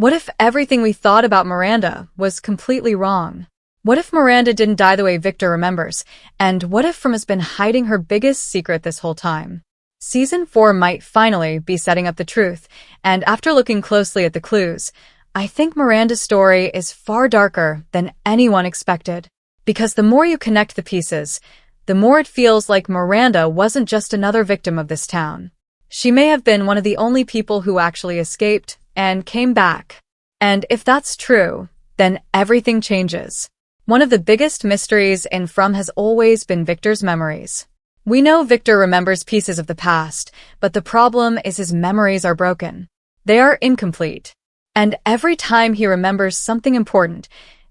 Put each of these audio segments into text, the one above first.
What if everything we thought about Miranda was completely wrong? What if Miranda didn't die the way Victor remembers? And what if From has been hiding her biggest secret this whole time? Season 4 might finally be setting up the truth, and after looking closely at the clues, I think Miranda's story is far darker than anyone expected. Because the more you connect the pieces, the more it feels like Miranda wasn't just another victim of this town. She may have been one of the only people who actually escaped and came back. And if that's true, then everything changes. One of the biggest mysteries in From has always been Victor's memories. We know Victor remembers pieces of the past, but the problem is his memories are broken. They are incomplete. And every time he remembers something important,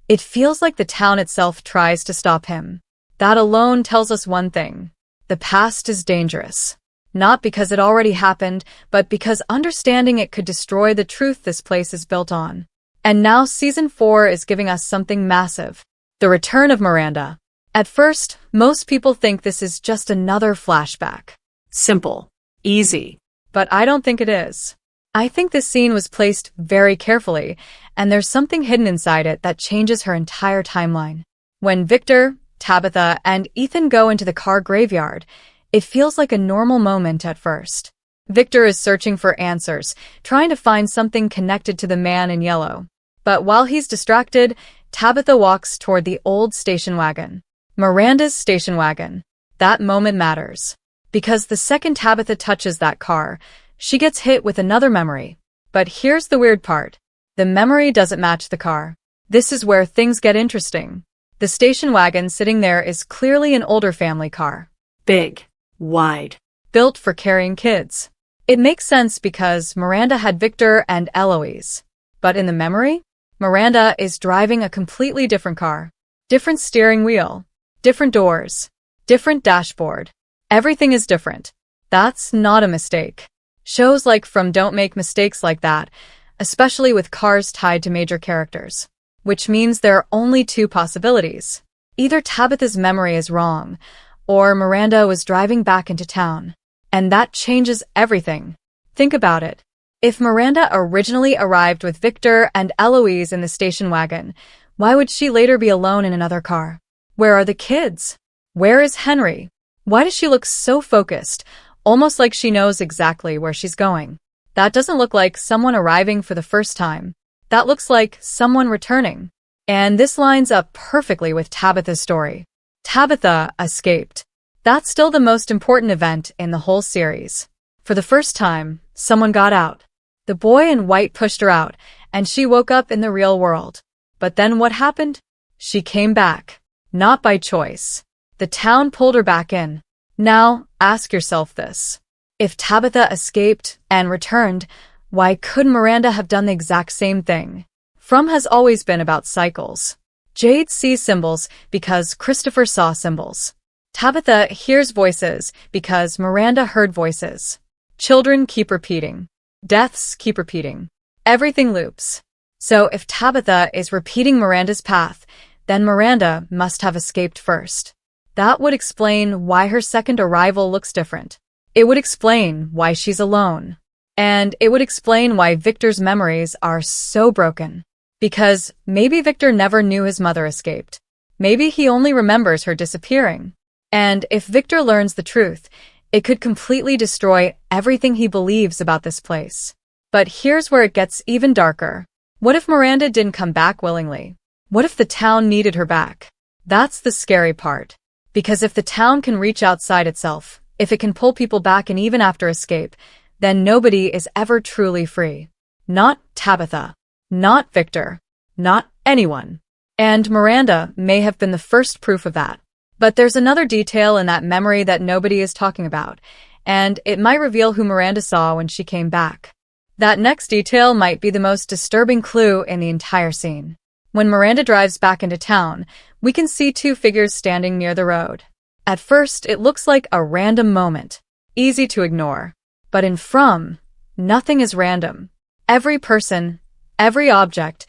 it feels like the town itself tries to stop him. That alone tells us one thing. The past is dangerous. Not because it already happened, but because understanding it could destroy the truth this place is built on. And now Season 4 is giving us something massive. The return of Miranda. At first, most people think this is just another flashback. Simple. Easy. But I don't think it is. I think this scene was placed very carefully, and there's something hidden inside it that changes her entire timeline. When Victor, Tabitha, and Ethan go into the car graveyard, it feels like a normal moment at first. Victor is searching for answers, trying to find something connected to the man in yellow. But while he's distracted, Tabitha walks toward the old station wagon. Miranda's station wagon. That moment matters. Because the second Tabitha touches that car, she gets hit with another memory. But here's the weird part. The memory doesn't match the car. This is where things get interesting. The station wagon sitting there is clearly an older family car. Big. Wide. Built for carrying kids. It makes sense because Miranda had Victor and Eloise. But in the memory, Miranda is driving a completely different car. Different steering wheel. Different doors. Different dashboard. Everything is different. That's not a mistake. Shows like From don't make mistakes like that, especially with cars tied to major characters. Which means there are only two possibilities. Either Tabitha's memory is wrong, or Miranda was driving back into town. And that changes everything. Think about it. If Miranda originally arrived with Victor and Eloise in the station wagon, why would she later be alone in another car? Where are the kids? Where is Henry? Why does she look so focused, almost like she knows exactly where she's going? That doesn't look like someone arriving for the first time. That looks like someone returning. And this lines up perfectly with Tabitha's story. Tabitha escaped. That's still the most important event in the whole series. For the first time, someone got out. The boy in white pushed her out, and she woke up in the real world. But then what happened? She came back. Not by choice. The town pulled her back in. Now, ask yourself this. If Tabitha escaped and returned, why couldn't Miranda have done the exact same thing? From has always been about cycles. Jade sees symbols because Christopher saw symbols. Tabitha hears voices because Miranda heard voices. Children keep repeating. Deaths keep repeating. Everything loops. So if Tabitha is repeating Miranda's path, then Miranda must have escaped first. That would explain why her second arrival looks different. It would explain why she's alone. And it would explain why Victor's memories are so broken. Because maybe Victor never knew his mother escaped. Maybe he only remembers her disappearing. And if Victor learns the truth, it could completely destroy everything he believes about this place. But here's where it gets even darker. What if Miranda didn't come back willingly? What if the town needed her back? That's the scary part. Because if the town can reach outside itself, if it can pull people back and even after escape, then nobody is ever truly free. Not Tabitha. Not Victor. Not anyone. And Miranda may have been the first proof of that. But there's another detail in that memory that nobody is talking about, and it might reveal who Miranda saw when she came back. That next detail might be the most disturbing clue in the entire scene. When Miranda drives back into town, we can see two figures standing near the road. At first, it looks like a random moment, easy to ignore. But in From, nothing is random. Every person, every object,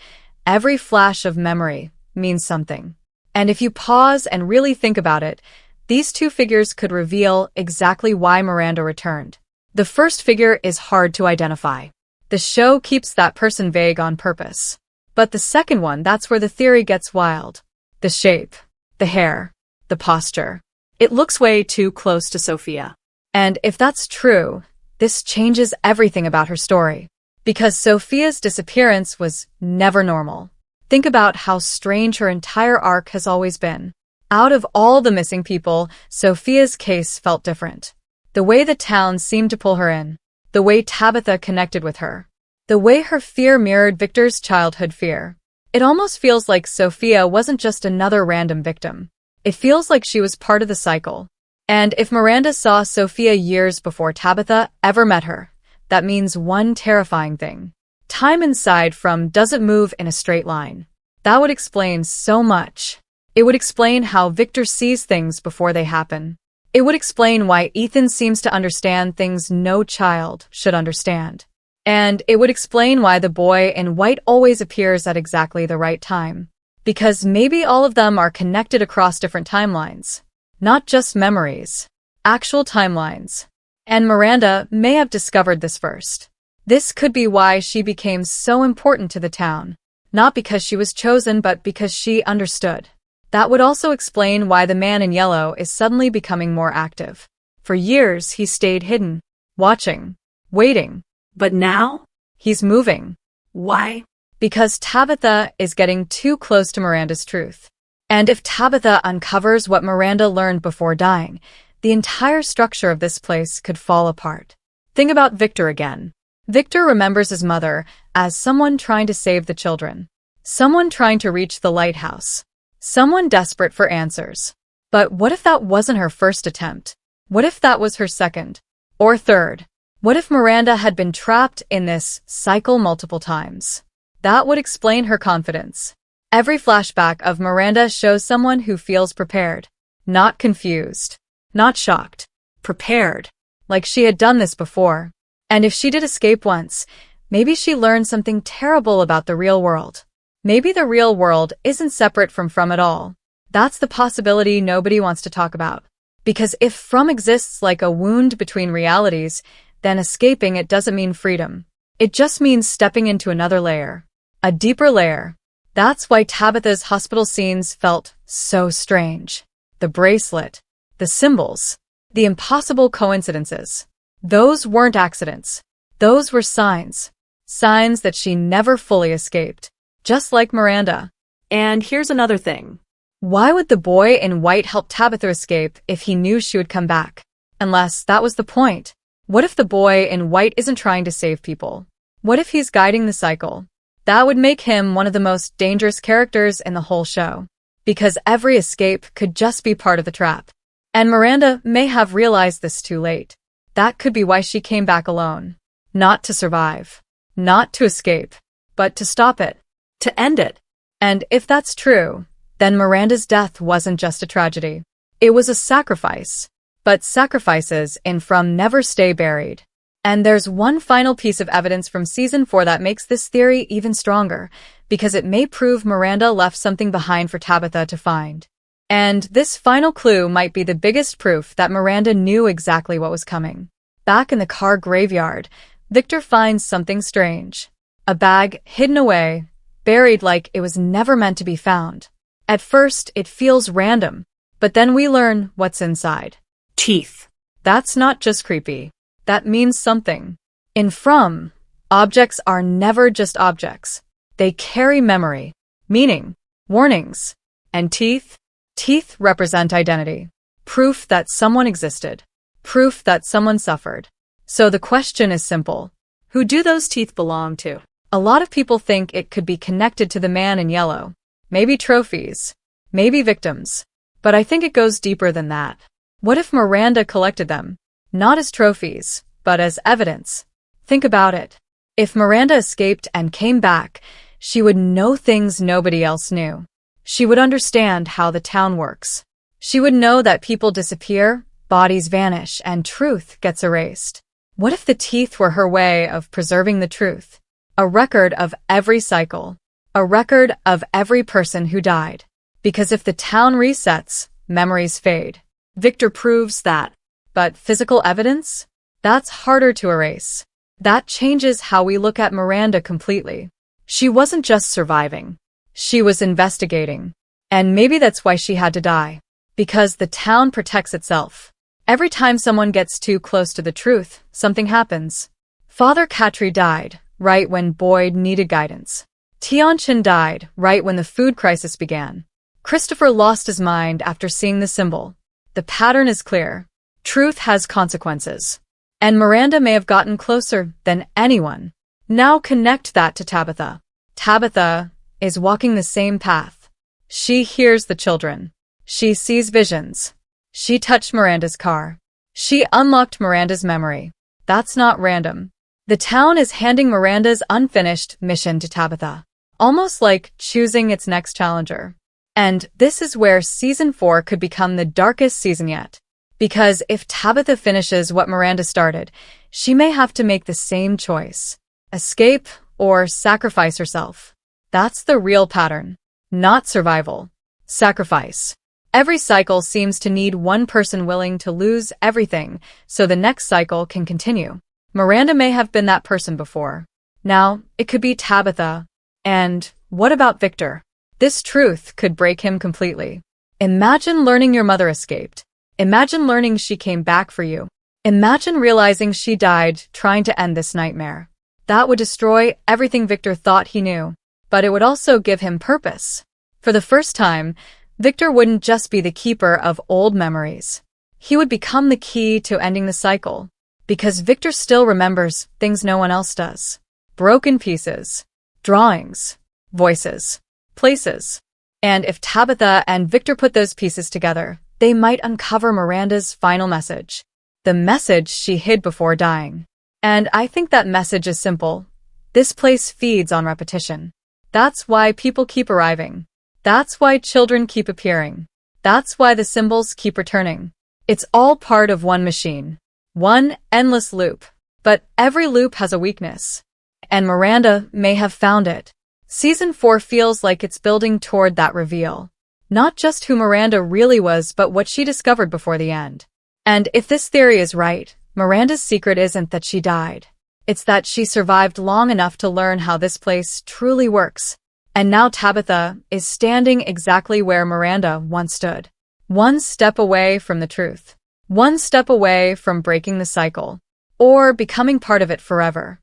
every flash of memory means something. And if you pause and really think about it, these two figures could reveal exactly why Miranda returned. The first figure is hard to identify. The show keeps that person vague on purpose. But the second one, that's where the theory gets wild. The shape, the hair, the posture. It looks way too close to Sophia. And if that's true, this changes everything about her story. Because Sophia's disappearance was never normal. Think about how strange her entire arc has always been. Out of all the missing people, Sophia's case felt different. The way the town seemed to pull her in. The way Tabitha connected with her. The way her fear mirrored Victor's childhood fear. It almost feels like Sophia wasn't just another random victim. It feels like she was part of the cycle. And if Miranda saw Sophia years before Tabitha ever met her, that means one terrifying thing. Time inside From doesn't move in a straight line. That would explain so much. It would explain how Victor sees things before they happen. It would explain why Ethan seems to understand things no child should understand. And it would explain why the boy in white always appears at exactly the right time. Because maybe all of them are connected across different timelines. Not just memories. Actual timelines. And Miranda may have discovered this first. This could be why she became so important to the town. Not because she was chosen, but because she understood. That would also explain why the man in yellow is suddenly becoming more active. For years, he stayed hidden, watching, waiting. But now? He's moving. Why? Because Tabitha is getting too close to Miranda's truth. And if Tabitha uncovers what Miranda learned before dying, the entire structure of this place could fall apart. Think about Victor again. Victor remembers his mother as someone trying to save the children. Someone trying to reach the lighthouse. Someone desperate for answers. But what if that wasn't her first attempt? What if that was her second? Or third? What if Miranda had been trapped in this cycle multiple times? That would explain her confidence. Every flashback of Miranda shows someone who feels prepared. Not confused. Not shocked. Prepared. Like she had done this before. And if she did escape once, maybe she learned something terrible about the real world. Maybe the real world isn't separate from at all. That's the possibility nobody wants to talk about. Because if from exists like a wound between realities, then escaping it doesn't mean freedom. It just means stepping into another layer. A deeper layer. That's why Tabitha's hospital scenes felt so strange. The bracelet. The symbols. The impossible coincidences. Those weren't accidents. Those were signs. Signs that she never fully escaped. Just like Miranda. And here's another thing. Why would the boy in white help Tabitha escape if he knew she would come back? Unless that was the point. What if the boy in white isn't trying to save people? What if he's guiding the cycle? That would make him one of the most dangerous characters in the whole show. Because every escape could just be part of the trap. And Miranda may have realized this too late. That could be why she came back alone. Not to survive. Not to escape. But to stop it. To end it. And if that's true, then Miranda's death wasn't just a tragedy. It was a sacrifice. But sacrifices in From never stay buried. And there's one final piece of evidence from season 4 that makes this theory even stronger, because it may prove Miranda left something behind for Tabitha to find. And this final clue might be the biggest proof that Miranda knew exactly what was coming. Back in the car graveyard, Victor finds something strange. A bag hidden away, buried like it was never meant to be found. At first, it feels random, but then we learn what's inside. Teeth. That's not just creepy. That means something. In From, objects are never just objects. They carry memory, meaning, warnings. And teeth? Teeth represent identity. Proof that someone existed. Proof that someone suffered. So the question is simple. Who do those teeth belong to? A lot of people think it could be connected to the man in yellow. Maybe trophies. Maybe victims. But I think it goes deeper than that. What if Miranda collected them? Not as trophies, but as evidence. Think about it. If Miranda escaped and came back, she would know things nobody else knew. She would understand how the town works. She would know that people disappear, bodies vanish, and truth gets erased. What if the teeth were her way of preserving the truth? A record of every cycle. A record of every person who died. Because if the town resets, memories fade. Victor proves that. But physical evidence? That's harder to erase. That changes how we look at Miranda completely. She wasn't just surviving. She was investigating. And maybe that's why she had to die. Because the town protects itself. Every time someone gets too close to the truth, something happens. Father Katri died, right when Boyd needed guidance. Tianchen died, right when the food crisis began. Christopher lost his mind after seeing the symbol. The pattern is clear. Truth has consequences. And Miranda may have gotten closer than anyone. Now connect that to Tabitha. Tabitha is walking the same path. She hears the children. She sees visions. She touched Miranda's car. She unlocked Miranda's memory. That's not random. The town is handing Miranda's unfinished mission to Tabitha. Almost like choosing its next challenger. And this is where Season 4 could become the darkest season yet. Because if Tabitha finishes what Miranda started, she may have to make the same choice. Escape or sacrifice herself. That's the real pattern. Not survival. Sacrifice. Every cycle seems to need one person willing to lose everything so the next cycle can continue. Miranda may have been that person before. Now, it could be Tabitha. And what about Victor? This truth could break him completely. Imagine learning your mother escaped. Imagine learning she came back for you. Imagine realizing she died trying to end this nightmare. That would destroy everything Victor thought he knew. But it would also give him purpose. For the first time, Victor wouldn't just be the keeper of old memories. He would become the key to ending the cycle. Because Victor still remembers things no one else does. Broken pieces. Drawings. Voices. Places. And if Tabitha and Victor put those pieces together, they might uncover Miranda's final message. The message she hid before dying. And I think that message is simple. This place feeds on repetition. That's why people keep arriving. That's why children keep appearing. That's why the symbols keep returning. It's all part of one machine. One endless loop. But every loop has a weakness. And Miranda may have found it. Season 4 feels like it's building toward that reveal. Not just who Miranda really was, but what she discovered before the end. And if this theory is right, Miranda's secret isn't that she died. It's that she survived long enough to learn how this place truly works. And now Tabitha is standing exactly where Miranda once stood. One step away from the truth. One step away from breaking the cycle. Or becoming part of it forever.